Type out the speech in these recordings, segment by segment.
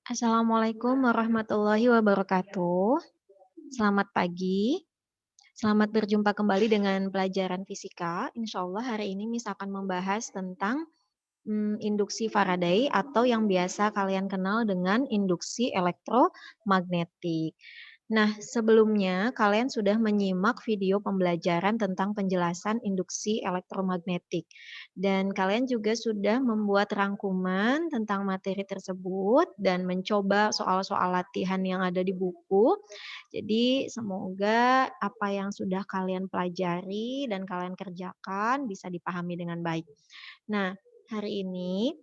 Assalamualaikum warahmatullahi wabarakatuh. Selamat pagi. Selamat berjumpa kembali dengan pelajaran fisika. Insya Allah hari ini Miss akan membahas tentang induksi Faraday atau yang biasa kalian kenal dengan induksi elektromagnetik. Nah, sebelumnya kalian sudah menyimak video pembelajaran tentang penjelasan induksi elektromagnetik. Dan kalian juga sudah membuat rangkuman tentang materi tersebut dan mencoba soal-soal latihan yang ada di buku. Jadi, semoga apa yang sudah kalian pelajari dan kalian kerjakan bisa dipahami dengan baik. Nah, hari ini,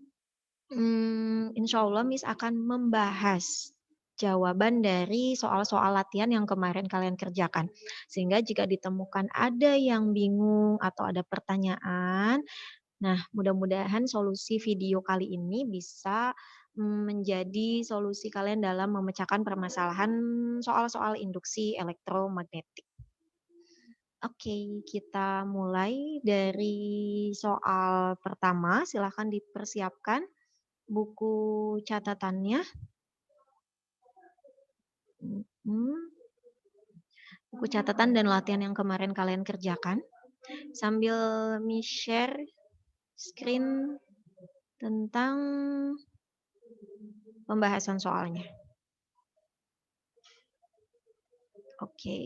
insya Allah Miss akan membahas jawaban dari soal-soal latihan yang kemarin kalian kerjakan. Sehingga jika ditemukan ada yang bingung atau ada pertanyaan, nah mudah-mudahan solusi video kali ini bisa menjadi solusi kalian dalam memecahkan permasalahan soal-soal induksi elektromagnetik. Oke, kita mulai dari soal pertama. Silahkan dipersiapkan buku catatannya. Buku catatan dan latihan yang kemarin kalian kerjakan. Sambil share screen tentang pembahasan soalnya. Oke.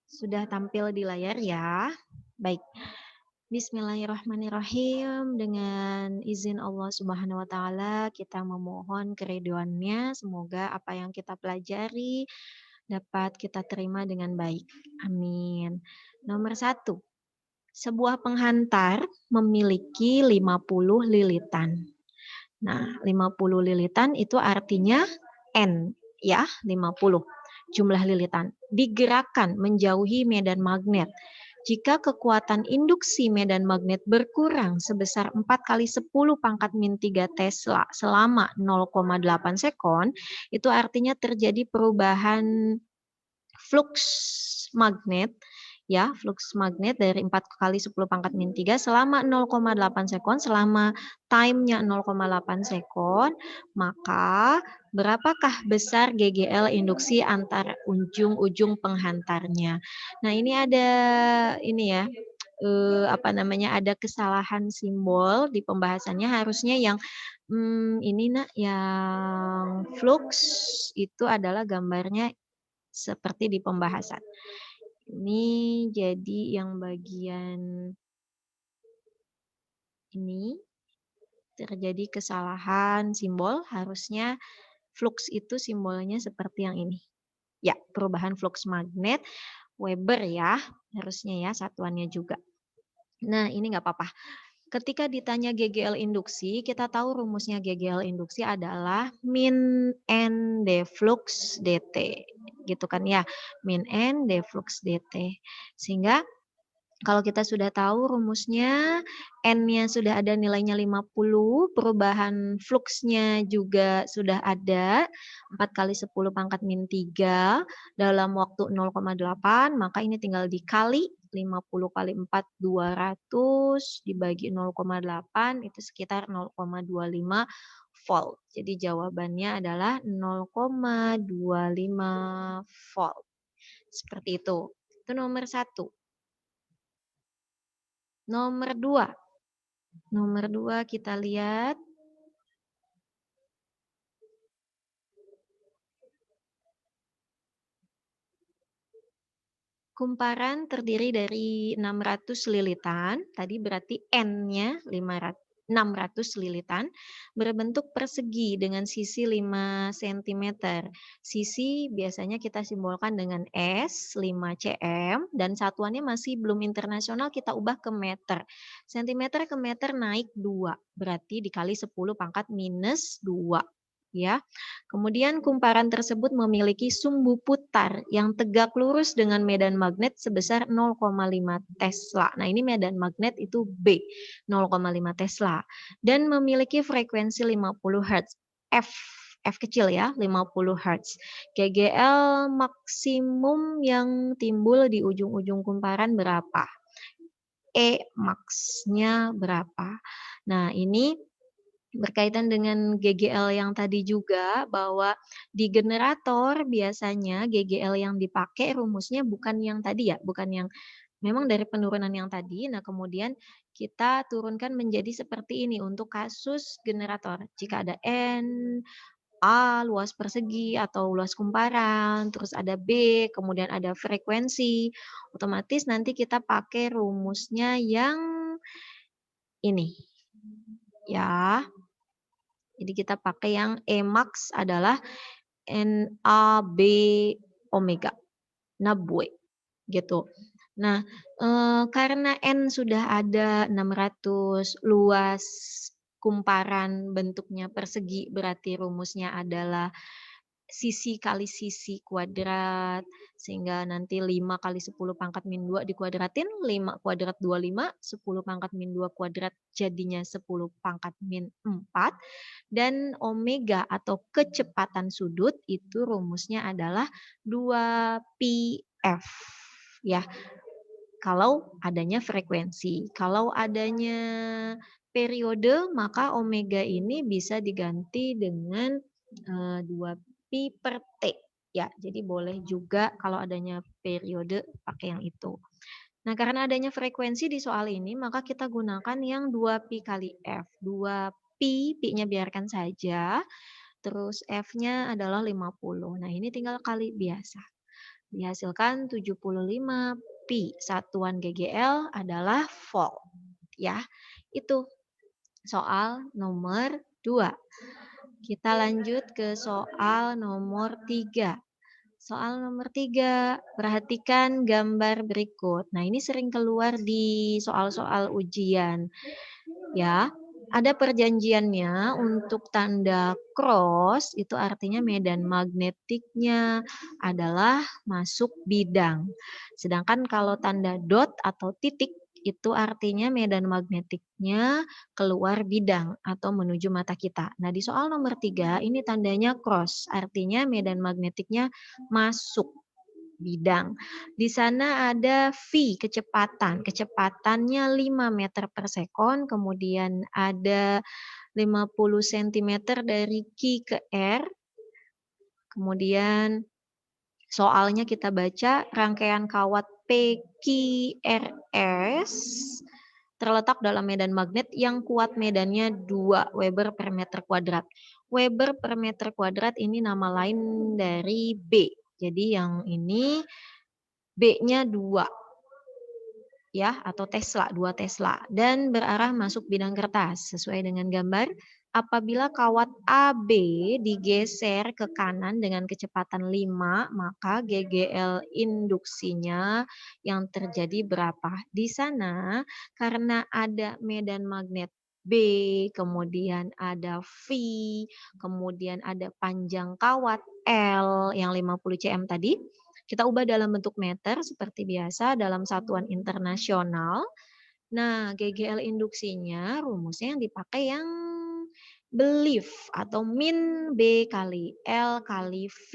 Sudah tampil di layar ya. Baik. Bismillahirrahmanirrahim. Dengan izin Allah Subhanahu wa taala, kita memohon keriduannya. Semoga apa yang kita pelajari dapat kita terima dengan baik. Amin. Nomor 1. Sebuah penghantar memiliki 50 lilitan. Nah, 50 lilitan itu artinya N, ya, 50 jumlah lilitan. Digerakkan menjauhi medan magnet. Jika kekuatan induksi medan magnet berkurang sebesar 4 kali 10 pangkat min 3 Tesla selama 0,8 sekon, itu artinya terjadi perubahan flux magnet, ya, flux magnet dari 4 kali 10 pangkat min 3 selama 0,8 sekon, selama time-nya 0,8 sekon, maka berapakah besar GGL induksi antar ujung-ujung penghantarnya. Nah, ini ada ini ya, ada kesalahan simbol di pembahasannya, harusnya yang ini Nak, yang flux itu adalah gambarnya seperti di pembahasan. Ini jadi yang bagian ini terjadi kesalahan simbol, harusnya flux itu simbolnya seperti yang ini. Ya, perubahan flux magnet Weber ya, harusnya ya satuannya juga. Nah, ini nggak apa-apa. Ketika ditanya GGL induksi, kita tahu rumusnya GGL induksi adalah min N D flux dt. Gitu kan ya, min N D flux dt. Sehingga kalau kita sudah tahu rumusnya, N-nya sudah ada nilainya 50, perubahan fluxnya juga sudah ada, 4 kali 10 pangkat min 3 dalam waktu 0,8, maka ini tinggal dikali 50 kali 4, 200, dibagi 0,8, itu sekitar 0,25 volt. Jadi jawabannya adalah 0,25 volt. Seperti itu. Itu nomor 1. Nomor 2. Nomor 2 kita lihat. Kumparan terdiri dari 600 lilitan, tadi berarti N-nya 600 lilitan, berbentuk persegi dengan sisi 5 cm. Sisi biasanya kita simbolkan dengan S, 5 cm, dan satuannya masih belum internasional, kita ubah ke meter. Sentimeter ke meter naik 2, berarti dikali 10 pangkat minus 2. Ya. Kemudian kumparan tersebut memiliki sumbu putar yang tegak lurus dengan medan magnet sebesar 0,5 Tesla. Nah, ini medan magnet itu B, 0,5 Tesla. Dan memiliki frekuensi 50 Hz. F kecil ya, 50 Hz. GGL maksimum yang timbul di ujung-ujung kumparan berapa? E max-nya berapa? Nah, ini Berkaitan dengan GGL yang tadi juga, bahwa di generator biasanya GGL yang dipakai rumusnya bukan yang tadi ya, bukan yang memang dari penurunan yang tadi. Nah, kemudian kita turunkan menjadi seperti ini untuk kasus generator. Jika ada N, A, luas persegi atau luas kumparan, terus ada B, kemudian ada frekuensi, otomatis nanti kita pakai rumusnya yang ini, ya. Jadi kita pakai yang Emax adalah NAB omega, NABWE gitu. Nah, karena N sudah ada 600, luas kumparan bentuknya persegi, berarti rumusnya adalah sisi kali sisi kuadrat, sehingga nanti 5 kali 10 pangkat min 2 dikuadratin, 5 kuadrat 25, 10 pangkat min 2 kuadrat jadinya 10 pangkat min 4, dan omega atau kecepatan sudut itu rumusnya adalah 2πf, ya. Kalau adanya frekuensi, kalau adanya periode, maka omega ini bisa diganti dengan 2pi per T. Ya, jadi boleh juga kalau adanya periode pakai yang itu. Nah, karena adanya frekuensi di soal ini, maka kita gunakan yang 2pi kali F. 2pi, pi-nya biarkan saja, terus F-nya adalah 50. Nah, ini tinggal kali biasa. Dihasilkan 75 pi. Satuan GGL adalah volt. Ya, itu soal nomor 2. Kita lanjut ke soal nomor 3. Soal nomor 3, perhatikan gambar berikut. Nah, ini sering keluar di soal-soal ujian. Ya, ada perjanjiannya untuk tanda cross, itu artinya medan magnetiknya adalah masuk bidang. Sedangkan kalau tanda dot atau titik, itu artinya medan magnetiknya keluar bidang atau menuju mata kita. Nah, di soal nomor 3, ini tandanya cross, artinya medan magnetiknya masuk bidang. Di sana ada V, kecepatan. Kecepatannya 5 meter per sekon, kemudian ada 50 cm dari Q ke R. Kemudian soalnya kita baca rangkaian kawat PQRS terletak dalam medan magnet yang kuat medannya 2 Weber per meter kuadrat. Weber per meter kuadrat ini nama lain dari B. Jadi yang ini B-nya 2 ya, atau Tesla, 2 Tesla, dan berarah masuk bidang kertas. Sesuai dengan gambar, apabila kawat AB digeser ke kanan dengan kecepatan 5, maka GGL induksinya yang terjadi berapa? Di sana, karena ada medan magnet B, kemudian ada V, kemudian ada panjang kawat L yang 50 cm tadi, kita ubah dalam bentuk meter seperti biasa dalam satuan internasional. Nah, GGL induksinya rumusnya yang dipakai yang belief atau min B kali L kali V.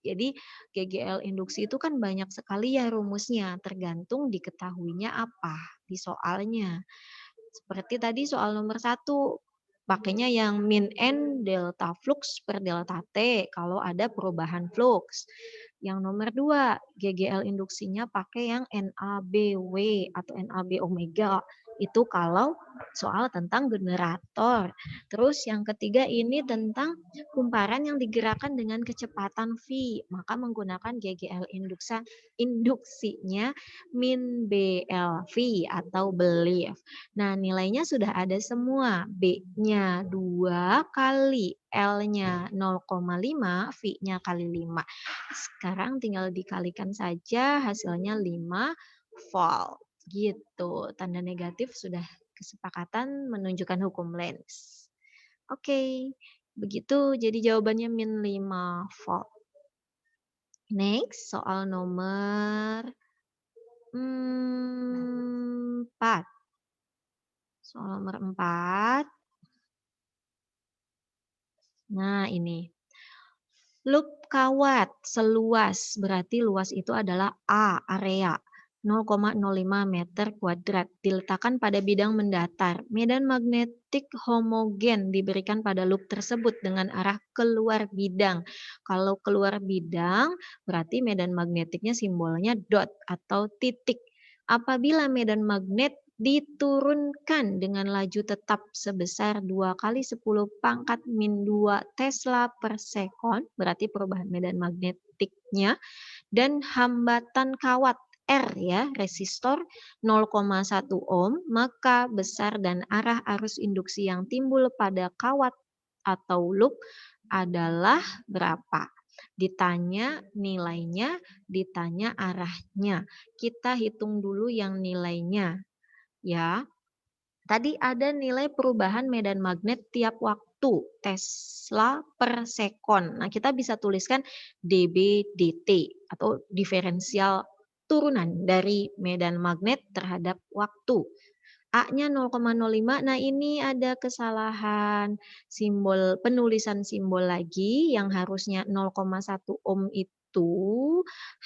Jadi GGL induksi itu kan banyak sekali ya rumusnya, tergantung diketahuinya apa di soalnya. Seperti tadi soal nomor 1, pakainya yang min N delta flux per delta T kalau ada perubahan flux. Yang nomor 2, GGL induksinya pakai yang NABW atau NAB omega. Itu kalau soal tentang generator. Terus yang ketiga ini tentang kumparan yang digerakkan dengan kecepatan V. Maka menggunakan GGL induksinya min BLV atau belief. Nah, nilainya sudah ada semua. B-nya 2 kali L-nya 0,5, V-nya kali 5. Sekarang tinggal dikalikan saja, hasilnya 5 volt. Gitu. Tanda negatif sudah kesepakatan menunjukkan hukum Lenz. Oke, begitu. Jadi jawabannya min 5 volt. Next, soal nomor 4. Soal nomor 4. Nah, ini. Loop kawat seluas, berarti luas itu adalah A, area. 0,05 meter kuadrat diletakkan pada bidang mendatar. Medan magnetik homogen diberikan pada loop tersebut dengan arah keluar bidang. Kalau keluar bidang berarti medan magnetiknya simbolnya dot atau titik. Apabila medan magnet diturunkan dengan laju tetap sebesar 2 kali 10 pangkat min 2 Tesla per sekon, berarti perubahan medan magnetiknya, dan hambatan kawat R ya, resistor 0,1 ohm, maka besar dan arah arus induksi yang timbul pada kawat atau loop adalah berapa? Ditanya nilainya, ditanya arahnya. Kita hitung dulu yang nilainya ya. Tadi ada nilai perubahan medan magnet tiap waktu, Tesla per sekon. Nah, kita bisa tuliskan dB dt atau diferensial turunan dari medan magnet terhadap waktu. A-nya 0,05. Nah, ini ada kesalahan simbol penulisan simbol lagi yang harusnya 0,1 ohm itu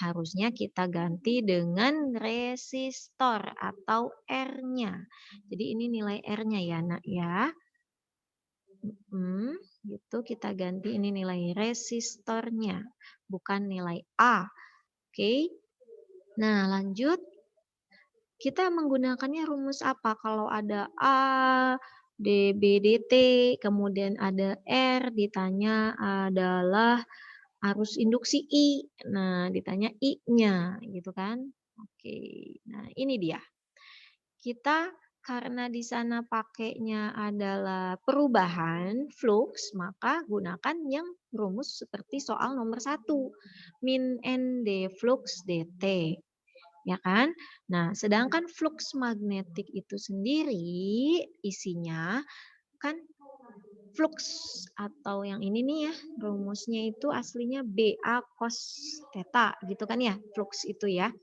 harusnya kita ganti dengan resistor atau R-nya. Jadi ini nilai R-nya ya, Nak ya. Gitu kita ganti ini nilai resistornya, bukan nilai A. Oke. Nah, lanjut. Kita menggunakannya rumus apa? Kalau ada A, dB/dt, kemudian ada R, ditanya adalah arus induksi I. Nah, ditanya I-nya, gitu kan? Oke, nah ini dia. Kita karena di sana pakainya adalah perubahan flux, maka gunakan yang rumus seperti soal nomor 1. Min ND flux dt. Ya kan? Nah, sedangkan flux magnetik itu sendiri isinya kan flux atau yang ini nih ya, rumusnya itu aslinya BA cos theta gitu kan ya, flux itu ya.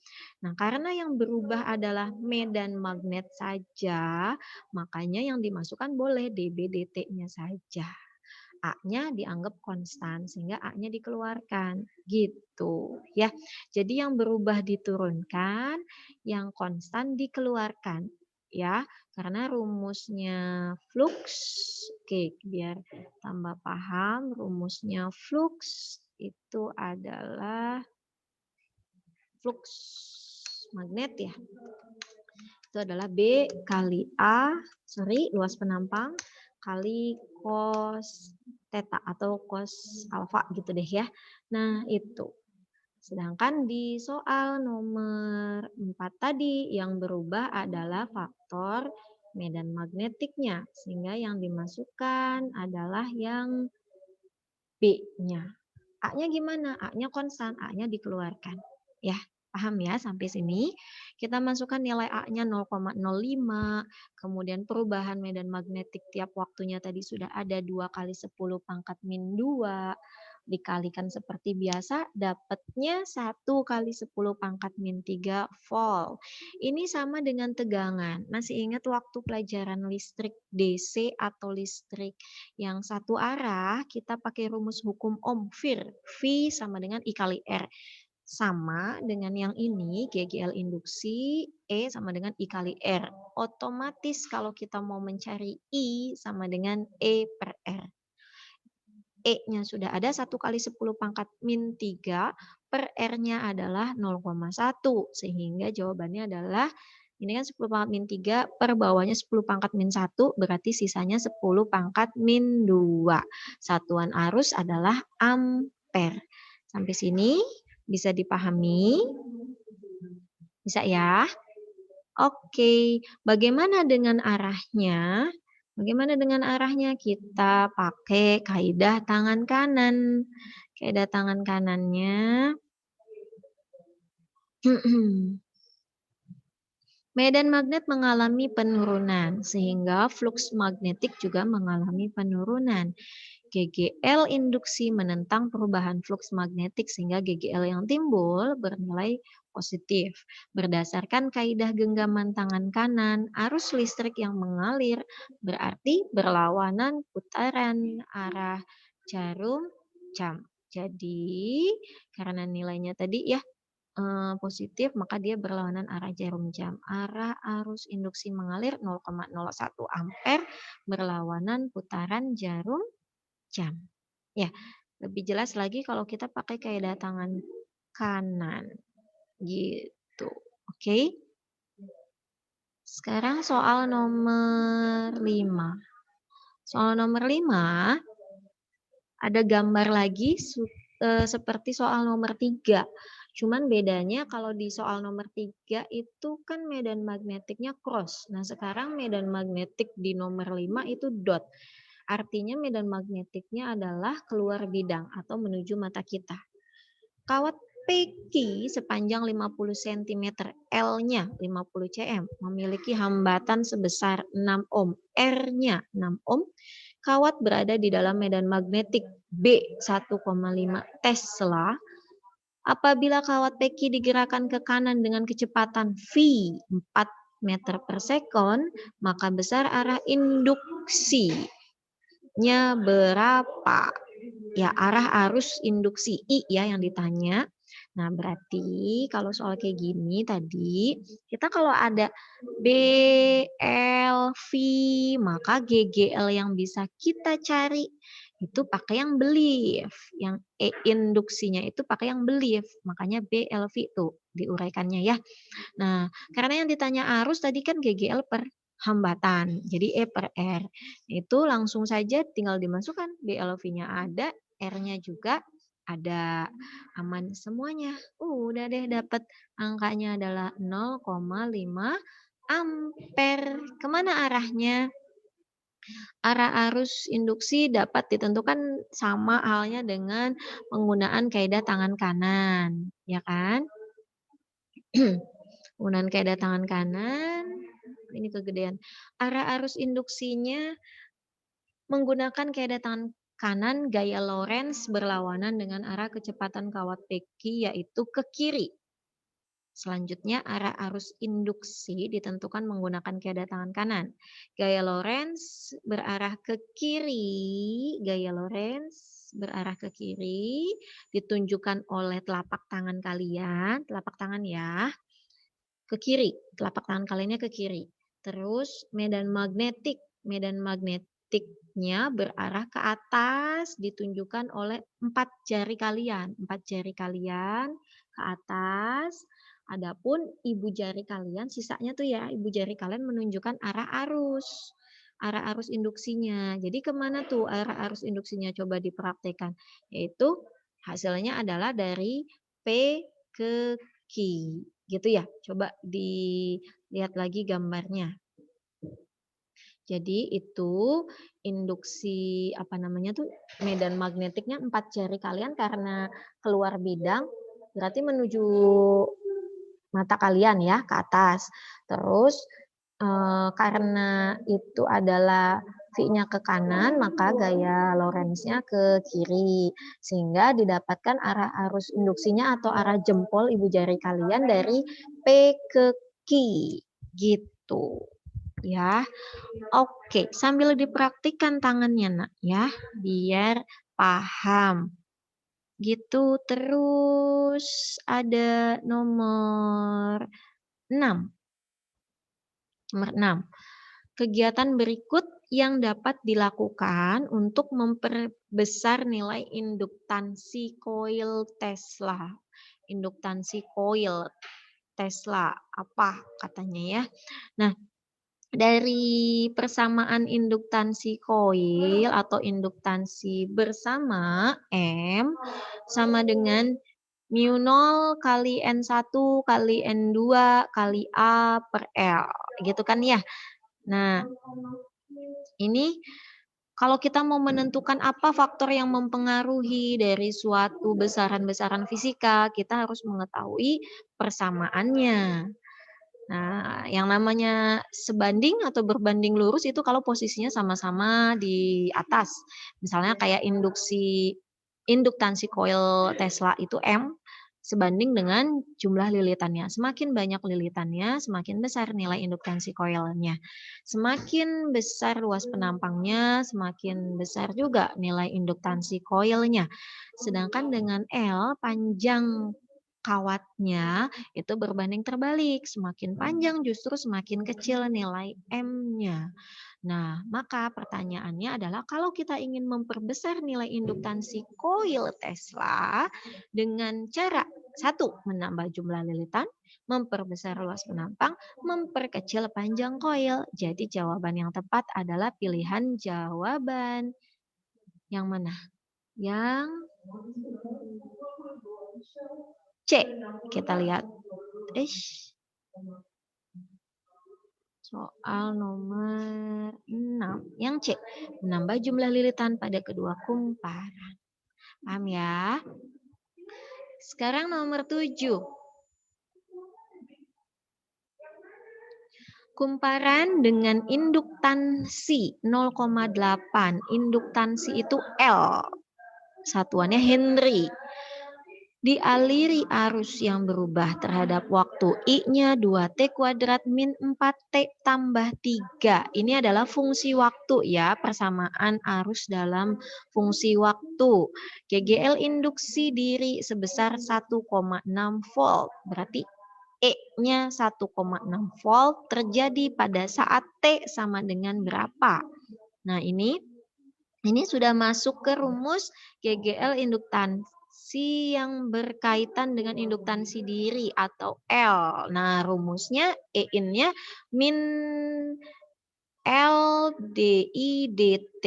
Nah, karena yang berubah adalah medan magnet saja, makanya yang dimasukkan boleh dB dt-nya saja. A-nya dianggap konstan sehingga A-nya dikeluarkan gitu ya. Jadi yang berubah diturunkan, yang konstan dikeluarkan ya. Karena rumusnya flux, oke biar tambah paham, rumusnya flux itu adalah flux magnet ya. Itu adalah B kali A, luas penampang kali cos theta atau cos alfa gitu deh ya. Nah, itu. Sedangkan di soal nomor 4 tadi yang berubah adalah faktor medan magnetiknya. Sehingga yang dimasukkan adalah yang B-nya. A-nya gimana? A-nya konstan, A-nya dikeluarkan. Ya, paham ya sampai sini? Kita masukkan nilai A-nya 0,05, kemudian perubahan medan magnetik tiap waktunya tadi sudah ada 2 kali 10 pangkat min 2, dikalikan seperti biasa, dapatnya 1 kali 10 pangkat min 3 volt. Ini sama dengan tegangan. Masih ingat waktu pelajaran listrik DC atau listrik yang satu arah, kita pakai rumus hukum Ohm, V sama dengan I kali R. Sama dengan yang ini, GGL induksi, E sama dengan I kali R. Otomatis kalau kita mau mencari I sama dengan E per R. E-nya sudah ada 1 kali 10 pangkat min 3, per R-nya adalah 0,1. Sehingga jawabannya adalah, ini kan 10 pangkat min 3, per bawahnya 10 pangkat min 1, berarti sisanya 10 pangkat min 2. Satuan arus adalah ampere. Sampai sini bisa dipahami? Bisa ya? Oke, bagaimana dengan arahnya? Bagaimana dengan arahnya? Kita pakai kaidah tangan kanan. Kaidah tangan kanannya. Medan magnet mengalami penurunan, sehingga flux magnetik juga mengalami penurunan. GGL induksi menentang perubahan flux magnetik sehingga GGL yang timbul bernilai positif. Berdasarkan kaidah genggaman tangan kanan, arus listrik yang mengalir berarti berlawanan putaran arah jarum jam. Jadi, karena nilainya tadi ya positif, maka dia berlawanan arah jarum jam. Arah arus induksi mengalir 0,01 ampere berlawanan putaran jarum jam. Ya, lebih jelas lagi kalau kita pakai kaidah tangan kanan. Gitu. Oke. Sekarang soal nomor 5. Soal nomor 5 ada gambar lagi seperti soal nomor 3. Cuman bedanya kalau di soal nomor 3 itu kan medan magnetiknya cross. Nah, sekarang medan magnetik di nomor 5 itu dot. Artinya medan magnetiknya adalah keluar bidang atau menuju mata kita. Kawat PQ sepanjang 50 cm, L-nya 50 cm, memiliki hambatan sebesar 6 ohm, R-nya 6 ohm. Kawat berada di dalam medan magnetik B 1,5 Tesla. Apabila kawat PQ digerakkan ke kanan dengan kecepatan V 4 meter per sekon, maka besar arah induksinya berapa? Ya, arah arus induksi I ya yang ditanya. Nah, berarti kalau soal kayak gini tadi, kita kalau ada BLV, maka GGL yang bisa kita cari itu pakai yang belief. Yang induksinya itu pakai yang belief. Makanya BLV tuh diuraikannya ya. Nah, karena yang ditanya arus tadi kan GGL per hambatan. Jadi E per R. Itu langsung saja tinggal dimasukkan. BLV-nya ada, R-nya juga ada. Aman semuanya. Udah deh dapat angkanya adalah 0,5 ampere. Kemana arahnya? Arah arus induksi dapat ditentukan sama halnya dengan penggunaan kaidah tangan kanan, ya kan? Penggunaan kaidah tangan kanan, ini kegedean. Arah arus induksinya menggunakan kaidah tangan kanan, gaya Lorentz berlawanan dengan arah kecepatan kawat PQ yaitu ke kiri. Selanjutnya, arah arus induksi ditentukan menggunakan kaidah tangan kanan. Gaya Lorentz berarah ke kiri, gaya Lorentz berarah ke kiri, ditunjukkan oleh telapak tangan kalian, telapak tangan ya, ke kiri, telapak tangan kaliannya ke kiri. Terus medan magnetiknya berarah ke atas, ditunjukkan oleh 4 jari kalian ke atas. Adapun ibu jari kalian, sisanya tuh ya, ibu jari kalian menunjukkan arah arus induksinya. Jadi kemana tuh arah arus induksinya? Coba dipraktekkan. Yaitu hasilnya adalah dari P ke Q. Gitu ya. Coba dilihat lagi gambarnya. Jadi itu induksi medan magnetiknya 4 jari kalian karena keluar bidang berarti menuju mata kalian ya ke atas. Terus karena itu adalah V-nya ke kanan, maka gaya Lorentz-nya ke kiri. Sehingga didapatkan arah arus induksinya atau arah jempol ibu jari kalian dari P ke Q. Gitu. Ya. Oke, sambil dipraktikkan tangannya, Nak, ya, biar paham. Gitu. Terus ada nomor 6. Nomor 6. Kegiatan berikut yang dapat dilakukan untuk memperbesar nilai induktansi koil Tesla. Induktansi koil Tesla apa katanya ya? Nah, dari persamaan induktansi koil atau induktansi bersama M sama dengan mu0 kali N1 kali N2 kali A per L. Gitu kan ya? Nah, ini kalau kita mau menentukan apa faktor yang mempengaruhi dari suatu besaran-besaran fisika, kita harus mengetahui persamaannya. Nah, yang namanya sebanding atau berbanding lurus itu kalau posisinya sama-sama di atas. Misalnya kayak induktansi koil Tesla itu M sebanding dengan jumlah lilitannya. Semakin banyak lilitannya, semakin besar nilai induktansi koilnya. Semakin besar luas penampangnya, semakin besar juga nilai induktansi koilnya. Sedangkan dengan L, panjang kawatnya itu berbanding terbalik. Semakin panjang justru semakin kecil nilai M-nya. Nah, maka pertanyaannya adalah kalau kita ingin memperbesar nilai induktansi koil Tesla dengan cara satu, menambah jumlah lilitan, memperbesar luas penampang, memperkecil panjang koil. Jadi jawaban yang tepat adalah pilihan jawaban yang mana? Yang C. Kita lihat. Soal nomor 6. Yang C. Menambah jumlah lilitan pada kedua kumparan. Paham ya? Sekarang nomor 7. Kumparan dengan induktansi 0,8. Induktansi itu L. Satuannya Henry. Dialiri arus yang berubah terhadap waktu I-nya 2T kuadrat min 4T tambah 3. Ini adalah fungsi waktu ya, persamaan arus dalam fungsi waktu. GGL induksi diri sebesar 1,6 volt. Berarti E-nya 1,6 volt terjadi pada saat T sama dengan berapa? Nah, ini sudah masuk ke rumus GGL induktansi yang berkaitan dengan induktansi diri atau L. Nah, rumusnya E-in-nya min L DI DT.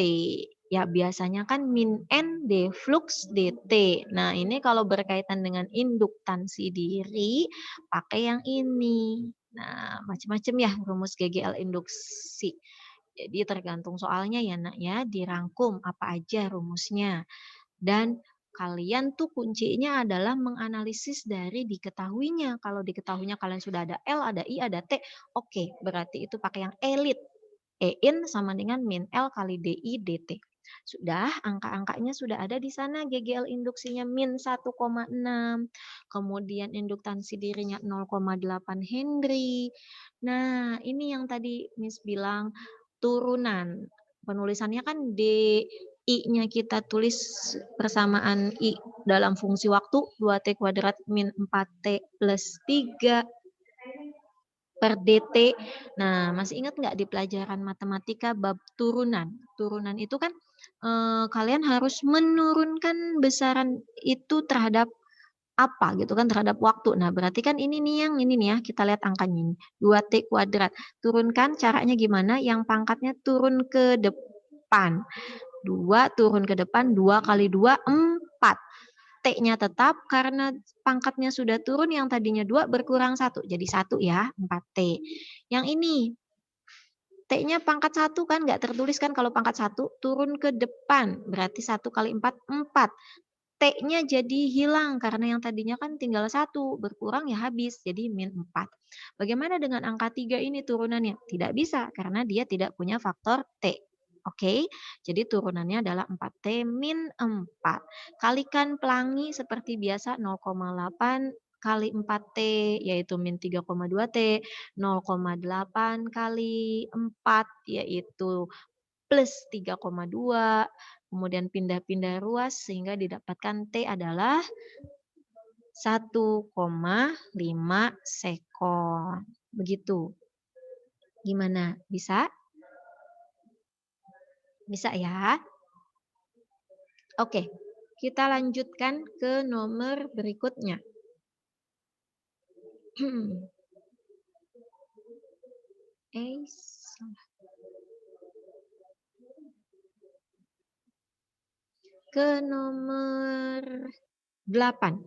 Ya, biasanya kan min N D flux DT. Nah, ini kalau berkaitan dengan induktansi diri, pakai yang ini. Nah, macam-macam ya rumus GGL induksi. Jadi tergantung soalnya ya nak ya, dirangkum apa aja rumusnya. Dan kalian tuh kuncinya adalah menganalisis dari diketahuinya. Kalau diketahuinya kalian sudah ada L, ada I, ada T, oke, berarti itu pakai yang elit. E-in sama dengan min L kali DI DT. Sudah, angka-angkanya sudah ada di sana. GGL induksinya min 1,6. Kemudian induktansi dirinya 0,8 Henry. Nah, ini yang tadi Miss bilang turunan. Penulisannya kan I-nya kita tulis persamaan I dalam fungsi waktu 2T kuadrat min 4T plus 3 per DT. Nah, masih ingat nggak di pelajaran matematika bab turunan? Turunan itu kan kalian harus menurunkan besaran itu terhadap apa gitu kan, terhadap waktu. Nah, berarti kan ini nih ya, kita lihat angkanya ini. 2T kuadrat. Turunkan caranya gimana? Yang pangkatnya turun ke depan. 2 turun ke depan, 2 kali 2, 4. T-nya tetap karena pangkatnya sudah turun, yang tadinya 2 berkurang 1. Jadi 1 ya, 4T. Yang ini, T-nya pangkat 1 kan nggak tertulis kan kalau pangkat 1 turun ke depan. Berarti 1 kali 4, 4. T-nya jadi hilang karena yang tadinya kan tinggal 1. Berkurang ya habis, jadi min 4. Bagaimana dengan angka 3 ini turunannya? Tidak bisa karena dia tidak punya faktor T. Oke, jadi turunannya adalah 4T min 4. Kalikan pelangi seperti biasa 0,8 kali 4T yaitu min 3,2T, 0,8 kali 4 yaitu plus 3,2, kemudian pindah-pindah ruas sehingga didapatkan T adalah 1,5 sekon. Begitu. Gimana? Bisa? Bisa ya? Oke, kita lanjutkan ke nomor berikutnya. Ke nomor 8.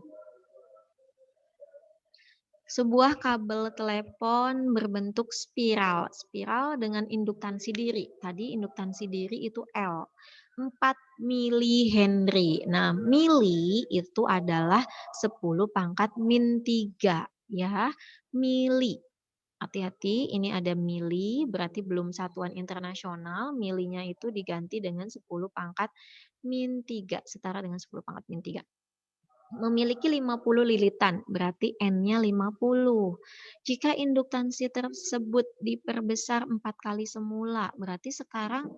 Sebuah kabel telepon berbentuk spiral. Spiral dengan induktansi diri. Tadi induktansi diri itu L. 4 milihenry. Nah, mili itu adalah 10 pangkat min 3. Ya, mili. Hati-hati, ini ada mili, berarti belum satuan internasional. Milinya itu diganti dengan 10 pangkat min 3. Setara dengan 10 pangkat min 3. memiliki 50 lilitan, berarti N-nya 50. Jika induktansi tersebut diperbesar 4 kali semula, berarti sekarang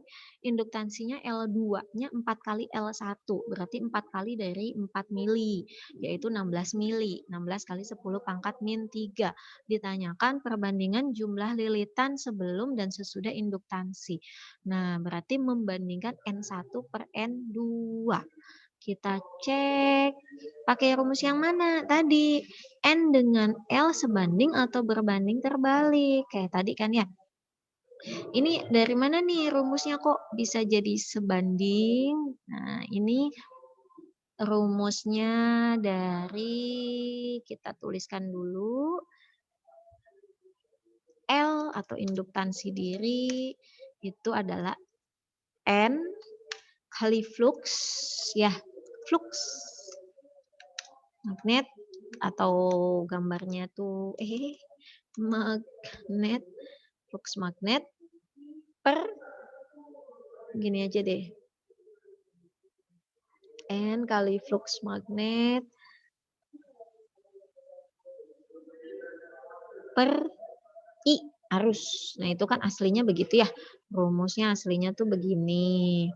induktansinya L2-nya 4 kali L1, berarti 4 kali dari 4 mili, yaitu 16 mili. 16 kali 10 pangkat min 3. Ditanyakan perbandingan jumlah lilitan sebelum dan sesudah induktansi. Nah, berarti membandingkan N1 per N2. Kita cek pakai rumus yang mana tadi? N dengan L sebanding atau berbanding terbalik. Kayak tadi kan ya. Ini dari mana nih rumusnya kok bisa jadi sebanding? Nah, ini rumusnya dari kita tuliskan dulu. L atau induktansi diri itu adalah N kali flux ya, flux magnet atau gambarnya tuh magnet, flux magnet per gini aja deh, N kali flux magnet per I arus. Nah, itu kan aslinya begitu ya. Rumusnya aslinya tuh begini.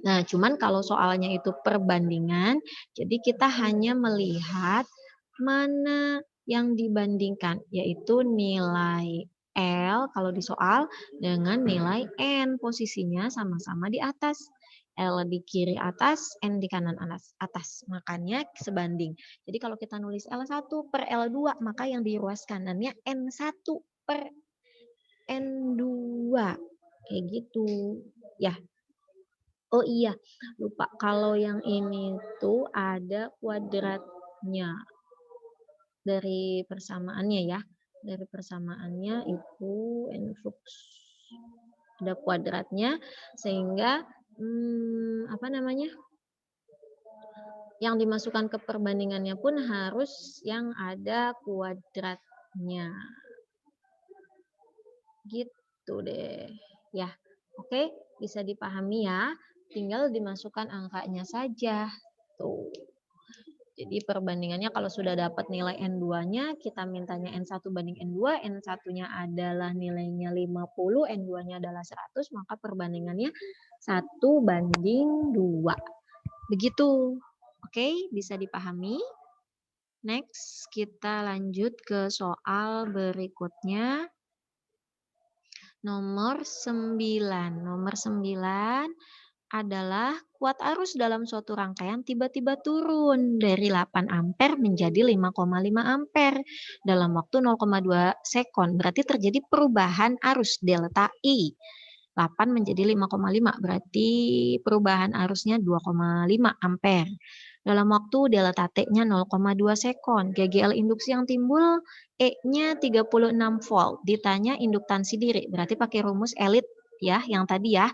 Nah, cuman kalau soalnya itu perbandingan, jadi kita hanya melihat mana yang dibandingkan, yaitu nilai L kalau di soal dengan nilai N. Posisinya sama-sama di atas. L di kiri atas, N di kanan atas. Makanya sebanding. Jadi kalau kita nulis L1 per L2, maka yang diruas kanannya N1 per N2. Kayak gitu. Ya. Oh iya, lupa. Kalau yang ini tuh ada kuadratnya dari persamaannya ya. Dari persamaannya itu N flux. Ada kuadratnya sehingga apa namanya? Yang dimasukkan ke perbandingannya pun harus yang ada kuadratnya. Gitu deh. Ya, oke, bisa dipahami ya. Tinggal dimasukkan angkanya saja. Tuh. Jadi perbandingannya kalau sudah dapat nilai N2-nya, kita mintanya N1 banding N2, N1-nya adalah nilainya 50, N2-nya adalah 100, maka perbandingannya 1 banding 2. Begitu. Oke, bisa dipahami? Next, kita lanjut ke soal berikutnya. Nomor 9. Nomor 9 adalah kuat arus dalam suatu rangkaian tiba-tiba turun dari 8 ampere menjadi 5,5 ampere dalam waktu 0,2 sekon. Berarti terjadi perubahan arus delta I. 8 menjadi 5,5 berarti perubahan arusnya 2,5 ampere. Dalam waktu delta T-nya 0,2 sekon. GGL induksi yang timbul E-nya 36 volt. Ditanya induktansi diri. Berarti pakai rumus elit ya yang tadi ya.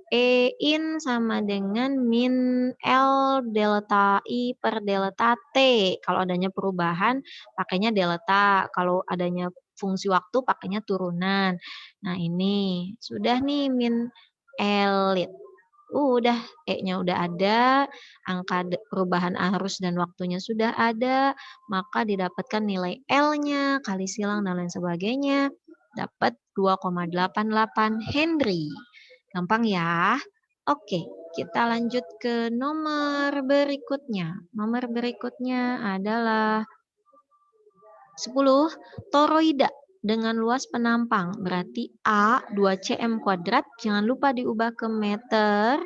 E in sama dengan min L delta I per delta T. Kalau adanya perubahan, pakainya delta. Kalau adanya fungsi waktu, pakainya turunan. Nah, ini sudah nih min L. Udah, E-nya udah ada, angka perubahan arus dan waktunya sudah ada, maka didapatkan nilai L-nya, kali silang, dan lain sebagainya. Dapat 2,88 Henry. Gampang ya. Oke, kita lanjut ke nomor berikutnya. Nomor berikutnya adalah 10. Toroida dengan luas penampang. Berarti A 2cm kuadrat. Jangan lupa diubah ke meter.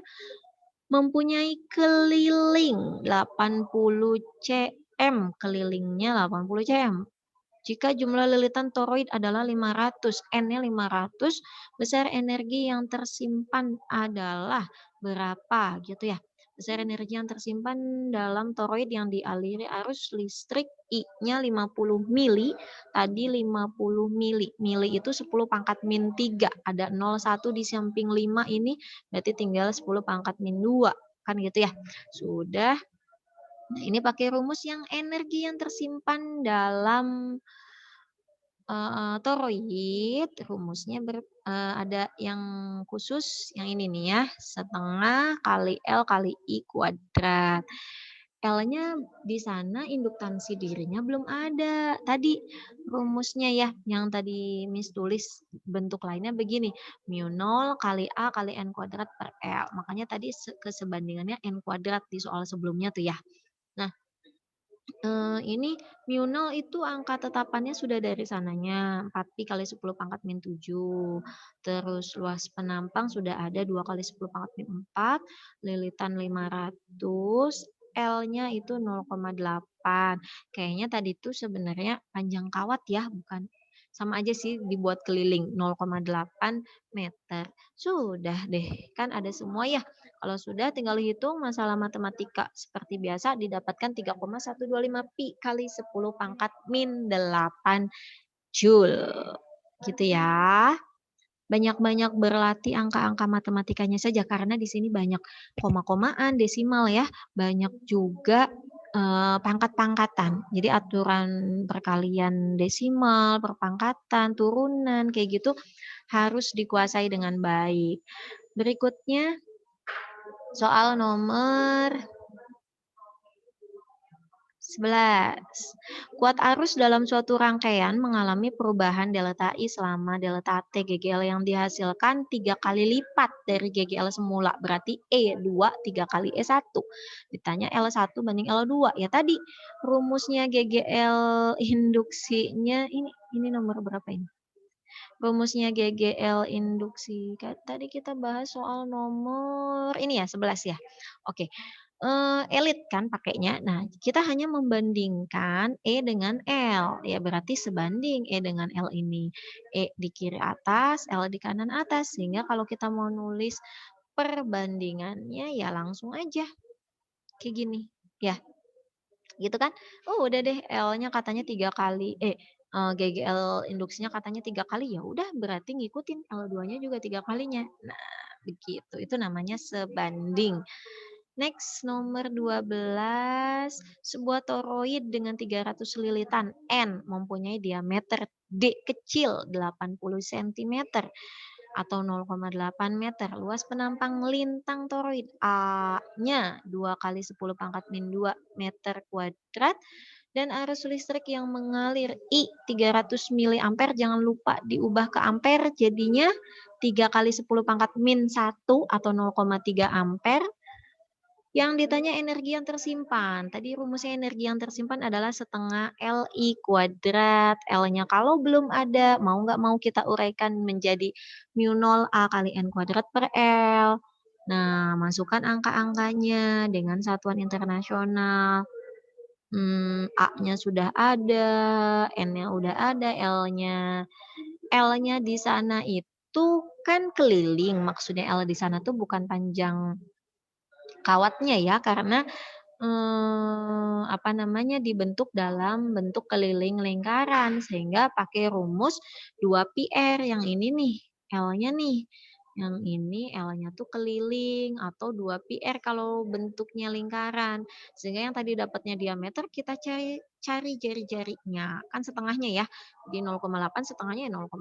Mempunyai keliling 80 cm. Kelilingnya 80 cm. Jika jumlah lilitan toroid adalah 500, N-nya 500, besar energi yang tersimpan adalah berapa gitu ya. Besar energi yang tersimpan dalam toroid yang dialiri arus listrik I-nya 50 mili, tadi 50 mili. Mili itu 10 pangkat min 3, ada 01 di samping 5 ini, berarti tinggal 10 pangkat min 2, kan gitu ya. Sudah. Nah, ini pakai rumus yang energi yang tersimpan dalam toroid, rumusnya ada yang khusus, yang ini nih ya, setengah kali L kali I kuadrat. L-nya di sana induktansi dirinya belum ada. Tadi rumusnya ya, yang tadi Miss tulis bentuk lainnya begini, mu 0 kali A kali N kuadrat per L. Makanya tadi kesebandingannya N kuadrat di soal sebelumnya tuh ya. Nah, ini mu 0 itu angka tetapannya sudah dari sananya, 4pi kali 10 pangkat min 7. Terus luas penampang sudah ada 2 kali 10 pangkat min 4, lilitan 500, L-nya itu 0,8. Kayaknya tadi tuh sebenarnya panjang kawat ya, bukan sama aja sih dibuat keliling 0,8 meter. Sudah deh, kan ada semua ya. Kalau sudah tinggal hitung masalah matematika seperti biasa didapatkan 3,125 pi kali 10 pangkat min 8 Joule. Gitu ya. Banyak-banyak berlatih angka-angka matematikanya saja karena di sini banyak koma-komaan, desimal ya, banyak juga pangkat-pangkatan. Jadi aturan perkalian desimal, perpangkatan, turunan kayak gitu harus dikuasai dengan baik. Berikutnya soal nomor 11. Kuat arus dalam suatu rangkaian mengalami perubahan delta I selama delta T GGL yang dihasilkan 3 kali lipat dari GGL semula. Berarti E2 3 kali E1. Ditanya L1 banding L2. Ya tadi rumusnya GGL induksinya ini nomor berapa ini? Rumusnya GGL induksi. Tadi kita bahas soal nomor ini ya 11 ya. Oke. Elit kan pakainya. Nah, kita hanya membandingkan E dengan L. Ya, berarti sebanding E dengan L ini. E di kiri atas, L di kanan atas. Sehingga kalau kita mau nulis perbandingannya ya langsung aja. Kayak gini. Ya, gitu kan. Oh, udah deh L-nya katanya 3 kali. GGL induksinya katanya 3 kali. Ya udah berarti ngikutin L2-nya juga 3 kalinya. Nah, begitu. Itu namanya sebanding. Next, nomor 12. Sebuah toroid dengan 300 lilitan N mempunyai diameter D kecil 80 cm atau 0,8 meter. Luas penampang lintang toroid A-nya 2 kali 10 pangkat min 2 meter kuadrat dan arus listrik yang mengalir I 300 mA. Jangan lupa diubah ke ampere jadinya 3 kali 10 pangkat min 1 atau 0,3 ampere. Yang ditanya energi yang tersimpan. Tadi rumusnya energi yang tersimpan adalah setengah Li kuadrat. L-nya kalau belum ada, mau nggak mau kita uraikan menjadi mu 0 A kali N kuadrat per L. Nah, masukkan angka-angkanya dengan satuan internasional. A-nya sudah ada, N-nya udah ada, L-nya. L-nya di sana itu kan keliling. Maksudnya L di sana tuh bukan panjang kawatnya ya karena dibentuk dalam bentuk keliling lingkaran sehingga pakai rumus 2πr yang ini nih L-nya nih. Yang ini L-nya tuh keliling atau 2πr kalau bentuknya lingkaran. Sehingga yang tadi dapatnya diameter kita cari jari-jarinya. Kan setengahnya ya. Di 0,8 setengahnya 0,4.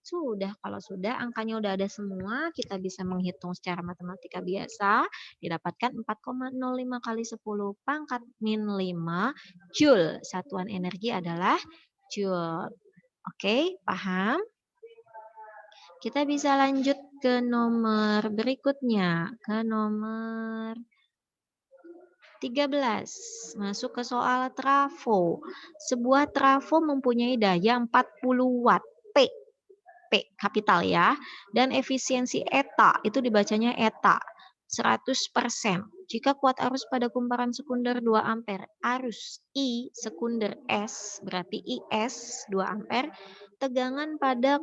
Sudah, kalau sudah angkanya udah ada semua, kita bisa menghitung secara matematika biasa. Didapatkan 4,05 kali 10 pangkat min 5 Joule. Satuan energi adalah Joule. Oke, paham? Kita bisa lanjut ke nomor berikutnya. Ke nomor 13. Masuk ke soal trafo. Sebuah trafo mempunyai daya 40 watt. P kapital ya. Dan efisiensi eta, itu dibacanya eta. 100%. Jika kuat arus pada kumparan sekunder 2 ampere, arus I sekunder S, berarti IS 2 ampere, tegangan pada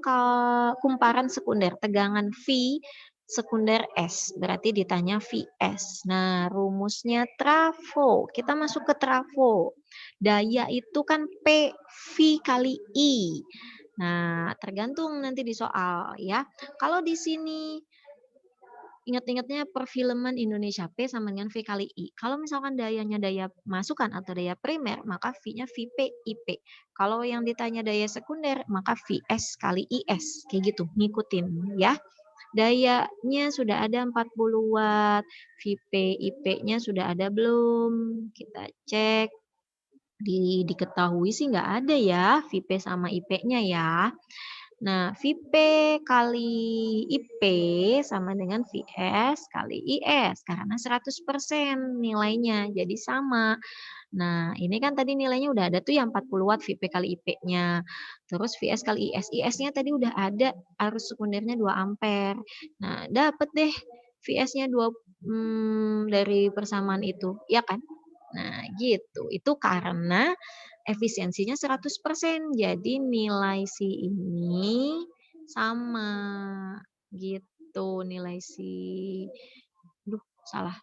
kumparan sekunder, tegangan V sekunder S, berarti ditanya VS. Nah, rumusnya trafo. Kita masuk ke trafo. Daya itu kan P V kali I. Nah, tergantung nanti di soal ya. Kalau di sini ingat-ingatnya perfilman Indonesia P sama dengan V kali I. Kalau misalkan dayanya daya masukan atau daya primer, maka V-nya VP IP. Kalau yang ditanya daya sekunder, maka VS kali IS. Kayak gitu, ngikutin ya. Dayanya sudah ada 40 watt, VP IP-nya sudah ada belum? Kita cek. Diketahui sih nggak ada ya VP sama IP-nya ya. Nah, VP kali IP sama dengan VS kali IS karena 100% nilainya, jadi sama. Nah, ini kan tadi nilainya udah ada tuh yang 40 watt VP kali IP-nya. Terus VS kali IS. IS-nya tadi udah ada, arus sekundernya 2 ampere. Nah, dapat deh VS-nya dari persamaan itu, ya kan? Nah, gitu. Itu karena efisiensinya 100%. Jadi nilai si ini sama. Gitu nilai si. Duh, salah.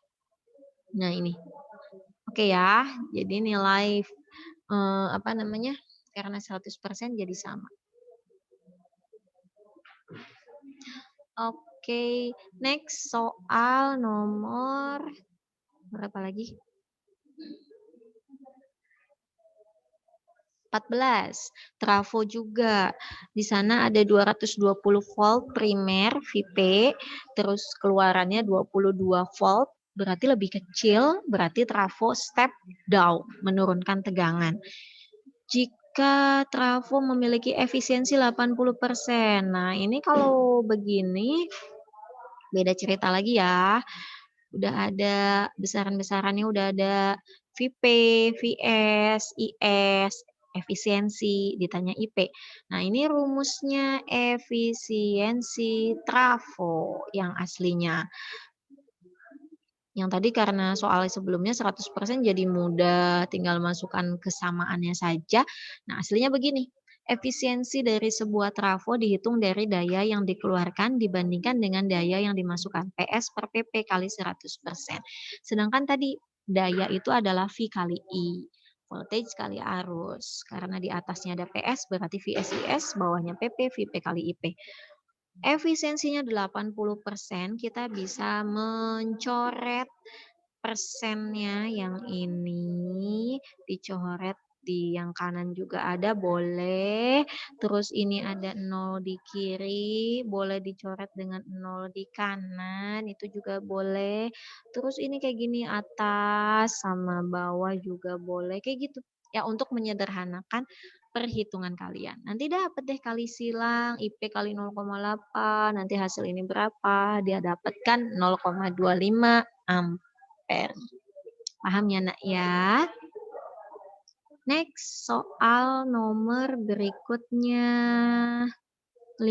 Nah, ini. Oke ya. Jadi nilai apa namanya? Karena 100% jadi sama. Oke, next soal nomor berapa lagi? 14. Trafo juga. Di sana ada 220 volt primer VP, terus keluarannya 22 volt, berarti lebih kecil, berarti trafo step down, menurunkan tegangan. Jika trafo memiliki efisiensi 80%. Nah, ini kalau begini beda cerita lagi ya. Udah ada besaran-besarannya, udah ada VP, VS, IS, efisiensi, ditanya IP. Nah, ini rumusnya efisiensi trafo yang aslinya. Yang tadi karena soal sebelumnya 100% jadi mudah, tinggal masukkan kesamaannya saja. Nah, aslinya begini. Efisiensi dari sebuah trafo dihitung dari daya yang dikeluarkan dibandingkan dengan daya yang dimasukkan. PS per PP kali 100%. Sedangkan tadi daya itu adalah V kali I. Voltage kali arus. Karena di atasnya ada PS berarti VSIS, bawahnya PP, VP kali IP. Efisiensinya 80%, kita bisa mencoret persennya yang ini, dicoret di yang kanan juga ada, boleh. Terus ini ada 0 di kiri, boleh dicoret dengan 0 di kanan, itu juga boleh. Terus ini kayak gini, atas sama bawah juga boleh, kayak gitu. Ya, untuk menyederhanakan perhitungan kalian. Nanti dapat deh kali silang, IP kali 0,8, nanti hasil ini berapa? Dia dapatkan 0,25 ampere. Paham ya nak ya? Next, soal nomor berikutnya 15.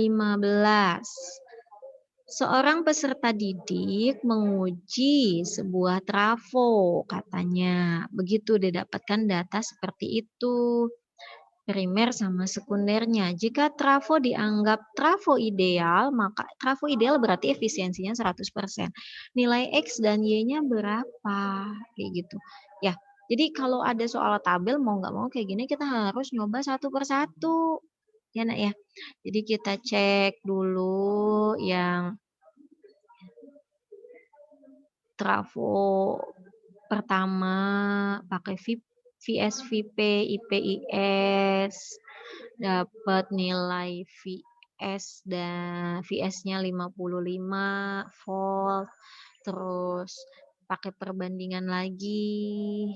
Seorang peserta didik menguji sebuah trafo, katanya. Begitu didapatkan data seperti itu. Primer sama sekundernya. Jika trafo dianggap trafo ideal, maka trafo ideal berarti efisiensinya 100%. Nilai X dan Y-nya berapa? Kayak gitu. Ya, jadi kalau ada soal tabel, mau nggak mau kayak gini, kita harus nyoba satu per satu. Ya, nak ya. Jadi kita cek dulu yang trafo pertama pakai VS, VP, IP, IS, dapat nilai VS dan VS-nya 55 volt, terus pakai perbandingan lagi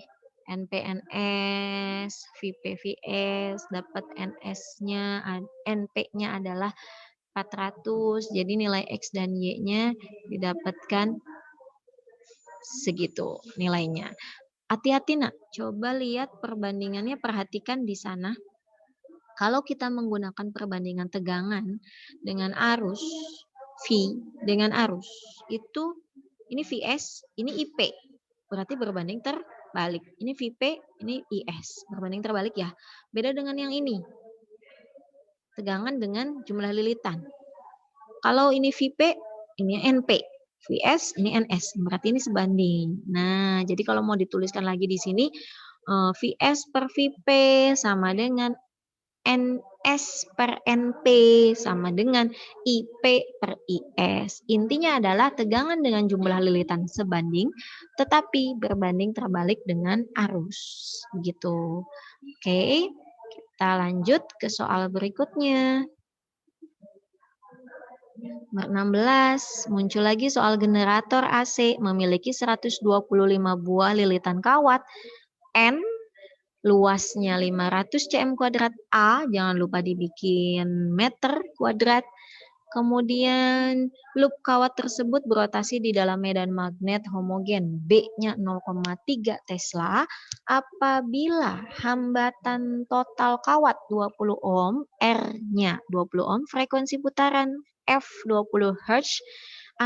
NPNS, VP, VS, dapat NS-nya, NP-nya adalah 400, jadi nilai X dan Y-nya didapatkan segitu nilainya. Hati-hati nak, coba lihat perbandingannya, perhatikan di sana. Kalau kita menggunakan perbandingan tegangan dengan arus, V dengan arus, itu ini VS, ini IP. Berarti berbanding terbalik. Ini VP, ini IS. Berbanding terbalik ya. Beda dengan yang ini. Tegangan dengan jumlah lilitan. Kalau ini VP, ini NP. VS, ini NS. Berarti ini sebanding. Nah, jadi kalau mau dituliskan lagi di sini, VS per VP sama dengan NS per NP sama dengan IP per IS. Intinya adalah tegangan dengan jumlah lilitan sebanding, tetapi berbanding terbalik dengan arus. Begitu. Oke, kita lanjut ke soal berikutnya. Nomor 16, muncul lagi soal generator AC memiliki 125 buah lilitan kawat. N luasnya 500 cm kuadrat A, jangan lupa dibikin meter kuadrat. Kemudian loop kawat tersebut berotasi di dalam medan magnet homogen B-nya 0,3 Tesla apabila hambatan total kawat 20 ohm, R-nya 20 ohm, frekuensi putaran F 20 Hz,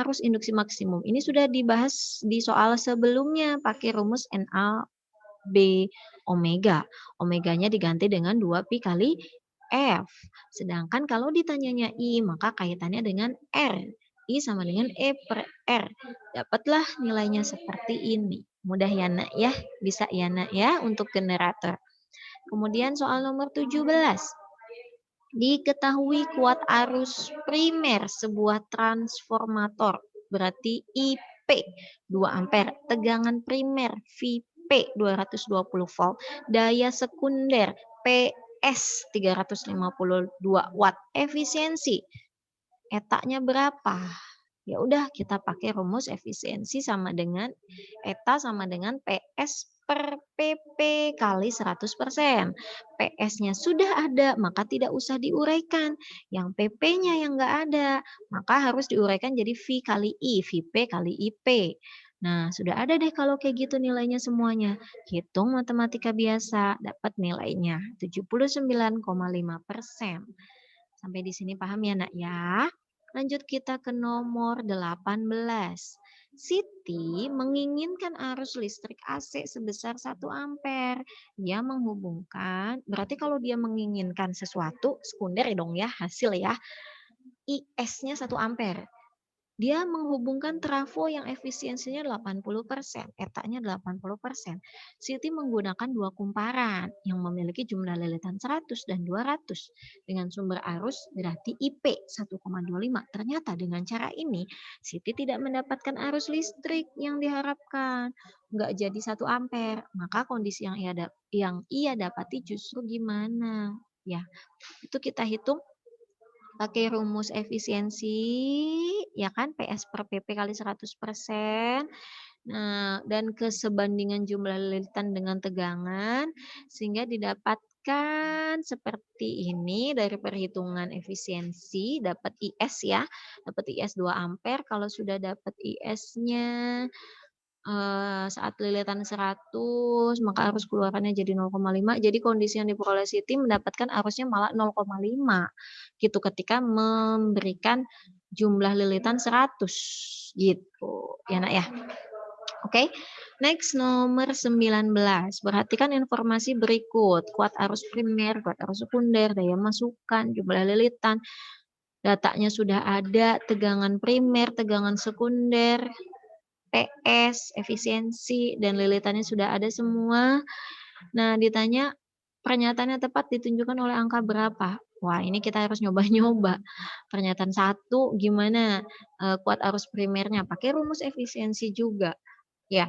arus induksi maksimum. Ini sudah dibahas di soal sebelumnya pakai rumus NA B omega. Omeganya diganti dengan 2pi kali F. Sedangkan kalau ditanyanya I, maka kaitannya dengan R. I sama dengan E per R. Dapatlah nilainya seperti ini. Mudah ya nak ya? Bisa ya nak ya untuk generator. Kemudian soal nomor 17. Diketahui kuat arus primer sebuah transformator. Berarti IP 2 ampere. Tegangan primer VP 220 volt. Daya sekunder PS 352 watt. Efisiensi etaknya berapa? Ya udah kita pakai rumus efisiensi sama dengan eta sama dengan PS per PP kali 100%. PS-nya sudah ada, maka tidak usah diuraikan. Yang PP-nya yang nggak ada, maka harus diuraikan jadi V kali I, VP kali IP. Nah, sudah ada deh kalau kayak gitu nilainya semuanya. Hitung matematika biasa, dapat nilainya 79,5%. Sampai di sini paham ya nak ya? Lanjut kita ke nomor 18. Siti menginginkan arus listrik AC sebesar 1 ampere. Dia menghubungkan, berarti kalau dia menginginkan sesuatu, sekunder ya dong ya, hasil ya. IS-nya 1 ampere. Dia menghubungkan trafo yang efisiensinya 80%, etanya 80%. Siti menggunakan dua kumparan yang memiliki jumlah lilitan 100 dan 200 dengan sumber arus berarti IP 1,25. Ternyata dengan cara ini Siti tidak mendapatkan arus listrik yang diharapkan. Nggak jadi 1 ampere. Maka kondisi yang ia dapati justru gimana? Ya, itu kita hitung pakai rumus efisiensi, ya kan, PS per PP kali 100%. Nah, dan kesebandingan jumlah lilitan dengan tegangan, sehingga didapatkan seperti ini dari perhitungan efisiensi, dapat IS ya, dapat IS 2 ampere, kalau sudah dapat IS-nya saat lilitan 100, maka arus keluarannya jadi 0,5. Jadi kondisi yang diperoleh Siti mendapatkan arusnya malah 0,5 gitu ketika memberikan jumlah lilitan 100 gitu. Ya nak ya. Oke. Next nomor 19. Perhatikan informasi berikut. Kuat arus primer, kuat arus sekunder, daya masukan, jumlah lilitan. Datanya sudah ada, tegangan primer, tegangan sekunder, PS, efisiensi, dan lilitannya sudah ada semua. Nah, ditanya pernyataan yang tepat ditunjukkan oleh angka berapa? Wah, ini kita harus nyoba-nyoba. Pernyataan 1 gimana kuat arus primernya? Pakai rumus efisiensi juga. Ya,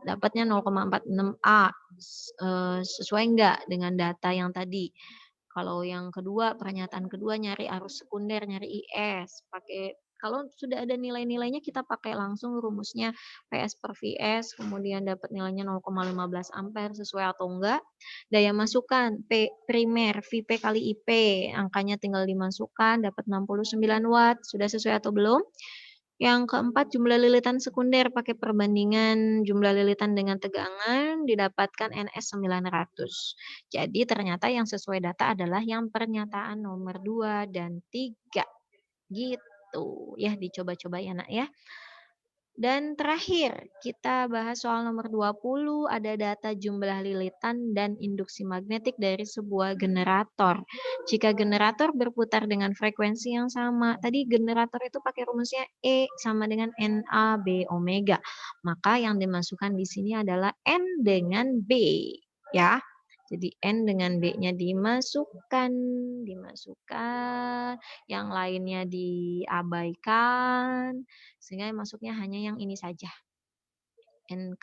dapatnya 0,46A. Sesuai enggak dengan data yang tadi? Kalau yang kedua, pernyataan kedua nyari arus sekunder, nyari IS, pakai kalau sudah ada nilai-nilainya kita pakai langsung rumusnya PS per VS, kemudian dapat nilainya 0,15 ampere sesuai atau enggak. Daya masukan P primer VP kali IP, angkanya tinggal dimasukkan dapat 69 watt, sudah sesuai atau belum? Yang keempat, jumlah lilitan sekunder pakai perbandingan jumlah lilitan dengan tegangan didapatkan NS 900. Jadi ternyata yang sesuai data adalah yang pernyataan nomor 2 dan 3. Gitu. Ya, dicoba-coba ya nak ya. Dan terakhir, kita bahas soal nomor 20, ada data jumlah lilitan dan induksi magnetik dari sebuah generator. Jika generator berputar dengan frekuensi yang sama, tadi generator itu pakai rumusnya E sama dengan NAB omega. Maka yang dimasukkan di sini adalah N dengan B, ya. Jadi N dengan B-nya dimasukkan, yang lainnya diabaikan, sehingga yang masuknya hanya yang ini saja. N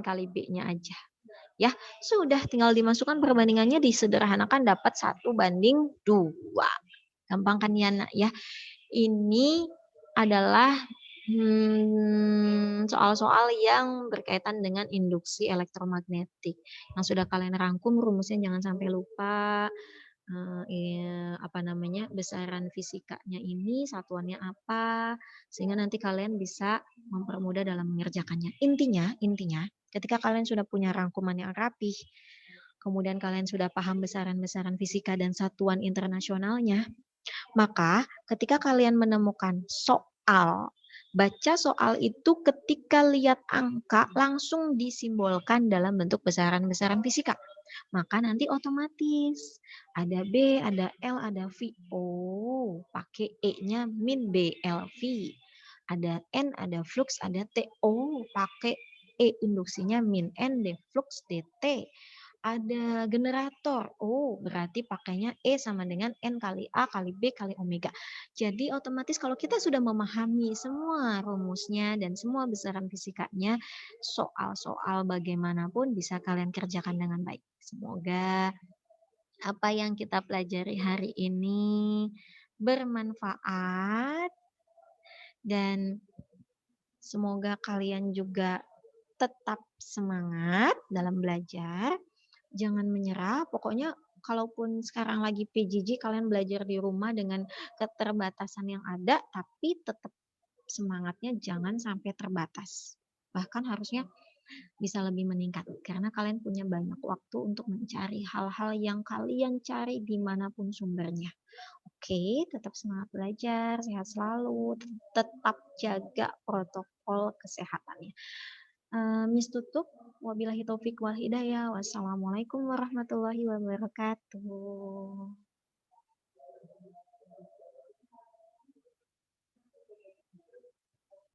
kali B-nya aja. Ya, sudah tinggal dimasukkan perbandingannya disederhanakan dapat 1:2. Gampang kan ya nak ya? Ini adalah, soal-soal yang berkaitan dengan induksi elektromagnetik, yang sudah kalian rangkum rumusnya jangan sampai lupa, apa namanya, besaran fisikanya ini satuannya apa, sehingga nanti kalian bisa mempermudah dalam mengerjakannya. Intinya, ketika kalian sudah punya rangkuman yang rapih, kemudian kalian sudah paham besaran-besaran fisika dan satuan internasionalnya, maka ketika kalian menemukan soal, baca soal itu ketika lihat angka langsung disimbolkan dalam bentuk besaran-besaran fisika. Maka nanti otomatis ada B, ada L, ada V. Oh, pakai E-nya min BLV. Ada N, ada flux, ada T. Oh, pakai E induksinya min N, D flux, DT. Ada generator. Oh, berarti pakainya E sama dengan N kali A kali B kali omega. Jadi otomatis kalau kita sudah memahami semua rumusnya dan semua besaran fisikanya, soal-soal bagaimanapun bisa kalian kerjakan dengan baik. Semoga apa yang kita pelajari hari ini bermanfaat dan semoga kalian juga tetap semangat dalam belajar. Jangan menyerah, pokoknya kalaupun sekarang lagi PJJ, kalian belajar di rumah dengan keterbatasan yang ada, tapi tetap semangatnya jangan sampai terbatas. Bahkan harusnya bisa lebih meningkat, karena kalian punya banyak waktu untuk mencari hal-hal yang kalian cari dimanapun sumbernya. Oke, tetap semangat belajar, sehat selalu, tetap jaga protokol kesehatannya. Miss tutup, wabillahi taufik wal hidayah. Wassalamualaikum warahmatullahi wabarakatuh.